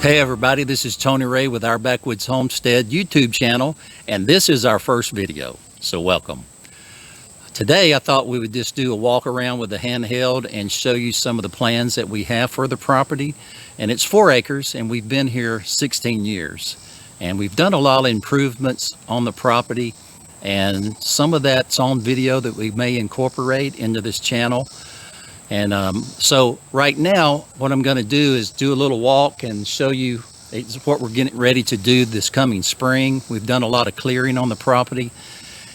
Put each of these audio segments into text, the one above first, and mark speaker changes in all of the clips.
Speaker 1: Hey everybody, this is Tony Ray with our Backwoods Homestead YouTube channel, and this is our first video, so welcome. Today I thought we would just do a walk around with the handheld and show you some of the plans that we have for the property. And it's 4 acres and we've been here 16 years. And we've done a lot of improvements on the property, and some of that's on video that we may incorporate into this channel. And so right now what I'm going to do is do a little walk and show you what we're getting ready to do this coming spring. We've done a lot of clearing on the property,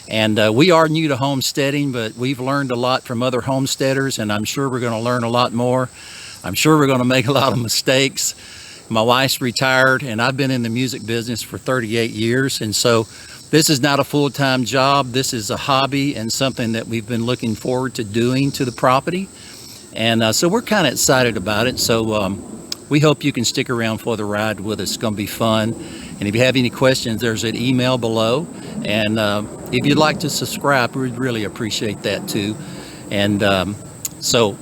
Speaker 1: and we are new to homesteading, but we've learned a lot from other homesteaders, and I'm sure we're going to learn a lot more. I'm sure we're going to make a lot of mistakes. My wife's retired and I've been in the music business for 38 years, and so this is not a full-time job. This is a hobby and something that we've been looking forward to doing to the property. And so we're kind of excited about it. So we hope you can stick around for the ride with us. It's going to be fun. And if you have any questions, there's an email below. And if you'd like to subscribe, we'd really appreciate that too. And so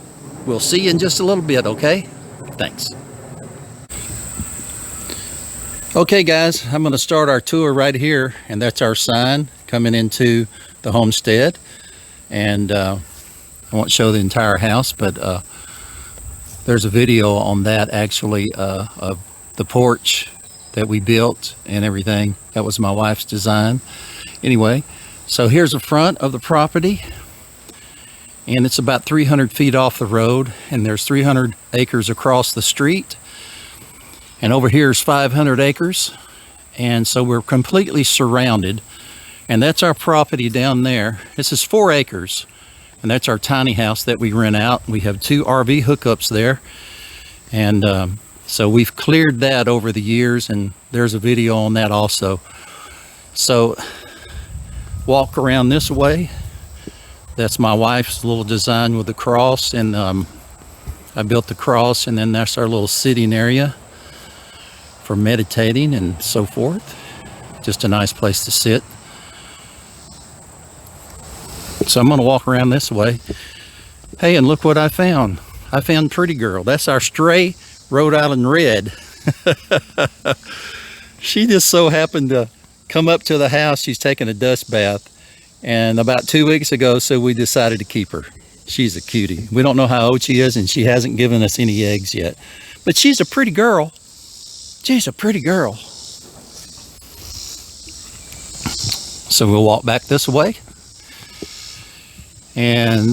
Speaker 1: we'll see you in just a little bit, okay? Thanks. Okay guys, I'm going to start our tour right here, and that's our sign coming into the homestead. And I won't show the entire house, but there's a video on that actually of the porch that we built and everything. That was my wife's design. Anyway, so here's the front of the property, and it's about 300 feet off the road, and there's 300 acres across the street, and over here is 500 acres, and so we're completely surrounded. And that's our property down there. This is 4 acres. And that's our tiny house that we rent out. We have 2 RV hookups there. And so we've cleared that over the years, and there's a video on that also. So walk around this way. That's my wife's little design with the cross, and I built the cross, and then that's our little sitting area for meditating and so forth. Just a nice place to sit. So I'm going to walk around this way. Hey, and look what I found. I found Pretty Girl. That's our stray Rhode Island Red. She just so happened to come up to the house. She's taking a dust bath. And about 2 weeks ago, so we decided to keep her. She's a cutie. We don't know how old she is, and she hasn't given us any eggs yet. But she's a pretty girl. She's a pretty girl. So we'll walk back this way. And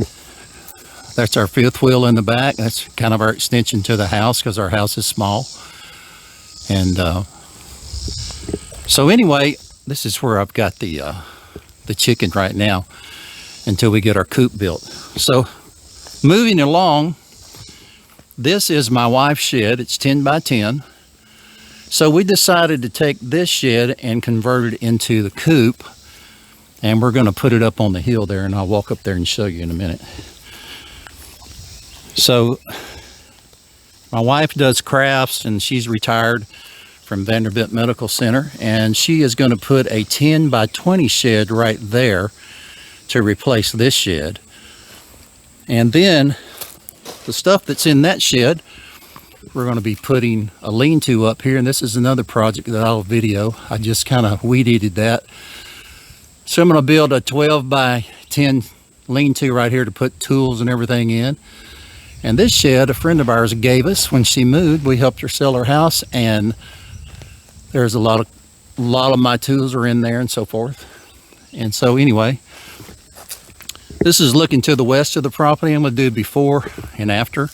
Speaker 1: that's our 5th wheel in the back. That's kind of our extension to the house because our house is small. And so anyway, this is where I've got the chicken right now until we get our coop built. So moving along, this is my wife's shed. It's 10 by 10. So we decided to take this shed and convert it into the coop. And we're going to put it up on the hill there, and I'll walk up there and show you in a minute. So my wife does crafts, and she's retired from Vanderbilt Medical Center, and she is going to put a 10 by 20 shed right there to replace this shed. And then the stuff that's in that shed, we're going to be putting a lean-to up here, and this is another project that I'll video. I just kind of weed-eated that. So I'm going to build a 12 by 10 lean-to right here to put tools and everything in. And this shed a friend of ours gave us when she moved. We helped her sell her house, and there's a lot of my tools are in there and so forth. And so anyway, this is looking to the west of the property. I'm going to do before and after.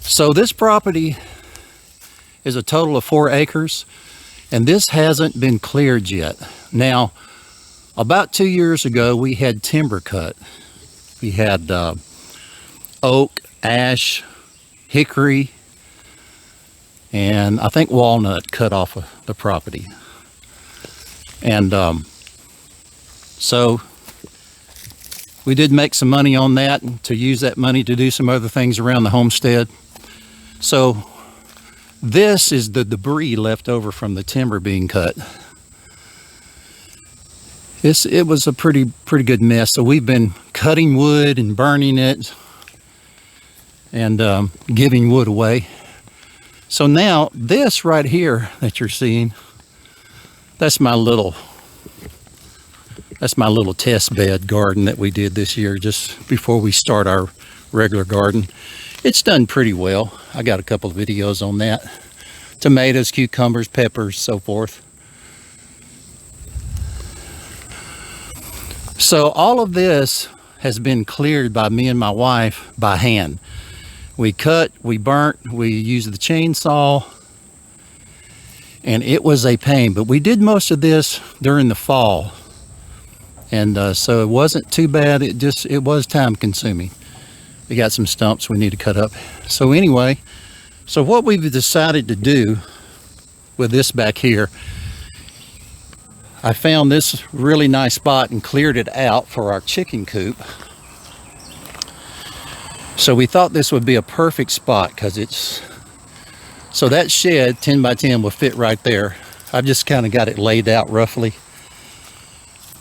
Speaker 1: So this property is a total of 4 acres, and this hasn't been cleared yet. Now, about 2 years ago, we had timber cut. We had oak, ash, hickory, and I think walnut cut off of the property. And so we did make some money on that, and to use that money to do some other things around the homestead. So this is the debris left over from the timber being cut. It was a pretty good mess. So we've been cutting wood and burning it and giving wood away. So now this right here that you're seeing, that's my little test bed garden that we did this year just before we start our regular garden. It's done pretty well. I got a couple of videos on that. Tomatoes, cucumbers, peppers, so forth. So all of this has been cleared by me and my wife by hand. We cut, we burnt, we used the chainsaw, and it was a pain, but we did most of this during the fall. And so it wasn't too bad. It was time consuming. We got some stumps we need to cut up. So anyway, so what we've decided to do with this back here, I found this really nice spot and cleared it out for our chicken coop. So we thought this would be a perfect spot because so that shed 10 by 10 will fit right there. I've just kind of got it laid out roughly,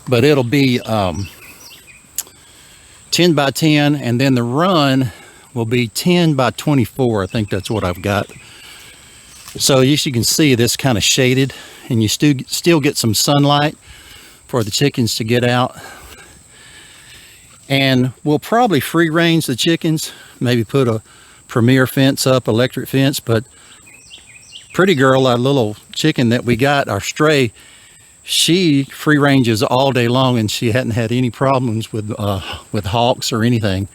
Speaker 1: but it'll be 10 by 10, and then the run will be 10 by 24. I think that's what I've got. So as you can see, this kind of shaded, and you still get some sunlight for the chickens to get out. And we'll probably free range the chickens, maybe put a premier fence up, electric fence. But Pretty Girl, our little chicken that we got, our stray, she free ranges all day long, and she hadn't had any problems with hawks or anything.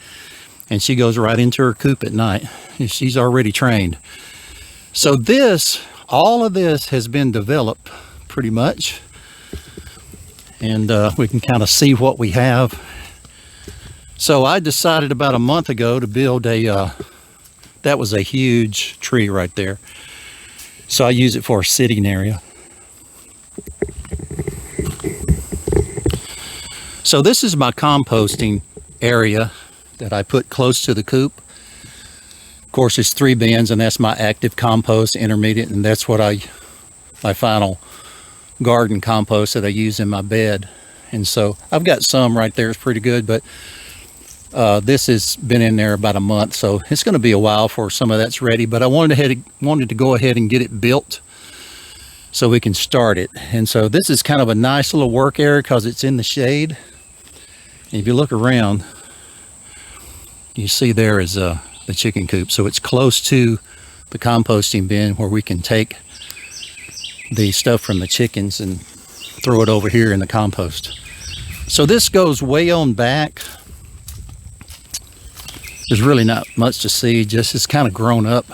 Speaker 1: And she goes right into her coop at night. She's already trained. So all of this has been developed pretty much. And we can kind of see what we have. So I decided about a month ago to build that was a huge tree right there. So I use it for a sitting area. So this is my composting area that I put close to the coop. Of course, it's 3 bins, and that's my active compost, intermediate, and that's what my final garden compost that I use in my bed. And so I've got some right there, it's pretty good, but this has been in there about a month, so it's going to be a while for some of that's ready. But I wanted to go ahead and get it built so we can start it. And so this is kind of a nice little work area because it's in the shade. And if you look around, you see there is the chicken coop. So it's close to the composting bin where we can take the stuff from the chickens and throw it over here in the compost. So this goes way on back. There's really not much to see, just it's kind of grown up.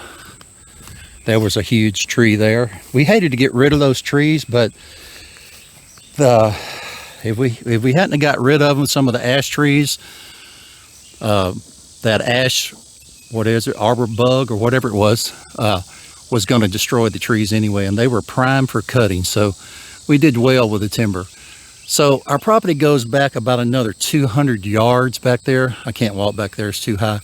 Speaker 1: There was a huge tree there. We hated to get rid of those trees, but if we hadn't have got rid of them, some of the ash trees, that ash, what is it, arbor bug or whatever it was going to destroy the trees anyway, and they were primed for cutting. So we did well with the timber. So our property goes back about another 200 yards back there. I can't walk back there, it's too high.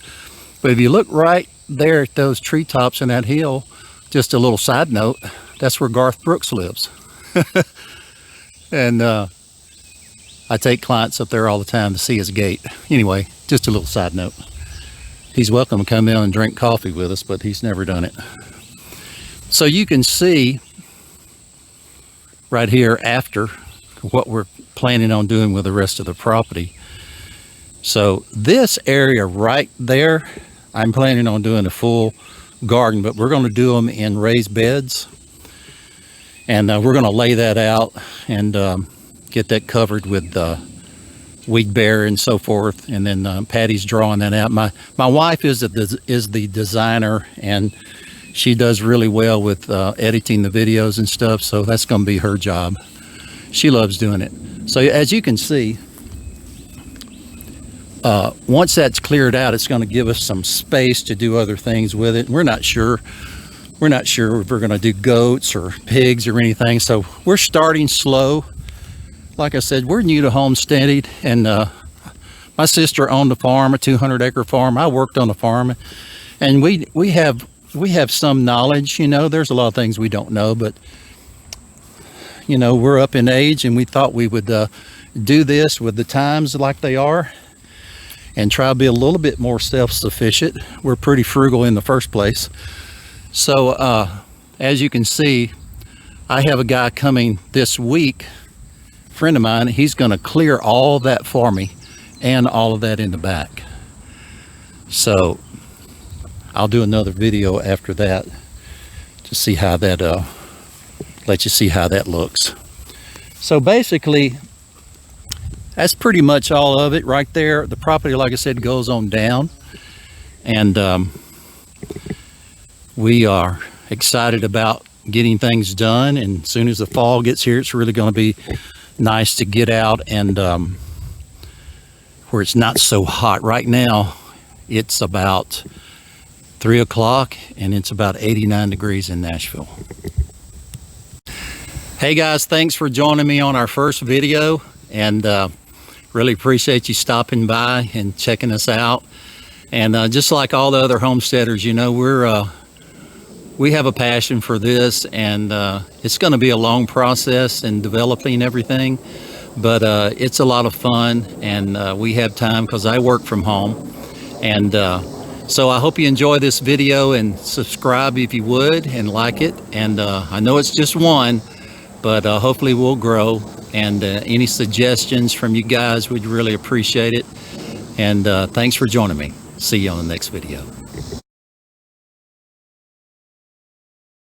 Speaker 1: But if you look right there at those treetops in that hill, just a little side note, that's where Garth Brooks lives. And I take clients up there all the time to see his gate. Anyway, just a little side note. He's welcome to come in and drink coffee with us, but he's never done it. So you can see right here after what we're planning on doing with the rest of the property. So this area right there, I'm planning on doing a full garden, but we're going to do them in raised beds, and we're going to lay that out and get that covered with weed bear and so forth. And then Patty's drawing that out. My wife is the designer, and she does really well with editing the videos and stuff, so that's going to be her job. She loves doing it. So as you can see, once that's cleared out, it's going to give us some space to do other things with it. We're not sure if we're going to do goats or pigs or anything. So we're starting slow. Like I said, we're new to homesteading, and my sister owned a farm, a 200-acre farm. I worked on a farm, and we have some knowledge. You know, there's a lot of things we don't know, but you know, we're up in age, and we thought we would do this with the times like they are and try to be a little bit more self-sufficient. We're pretty frugal in the first place. So as you can see, I have a guy coming this week, a friend of mine. He's going to clear all that for me and all of that in the back. So I'll do another video after that to see how that let you see how that looks. So basically that's pretty much all of it right there. The property, like I said, goes on down, and we are excited about getting things done. And as soon as the fall gets here, it's really going to be nice to get out and where it's not so hot. Right now it's about 3 o'clock and it's about 89 degrees in Nashville. Hey guys, thanks for joining me on our first video, and really appreciate you stopping by and checking us out. And just like all the other homesteaders, you know, we have a passion for this, and it's going to be a long process in developing everything, but it's a lot of fun, and we have time because I work from home. And so I hope you enjoy this video, and subscribe if you would, and like it. And I know it's just one, but hopefully we'll grow. And any suggestions from you guys, we'd really appreciate it. And thanks for joining me. See you on the next video.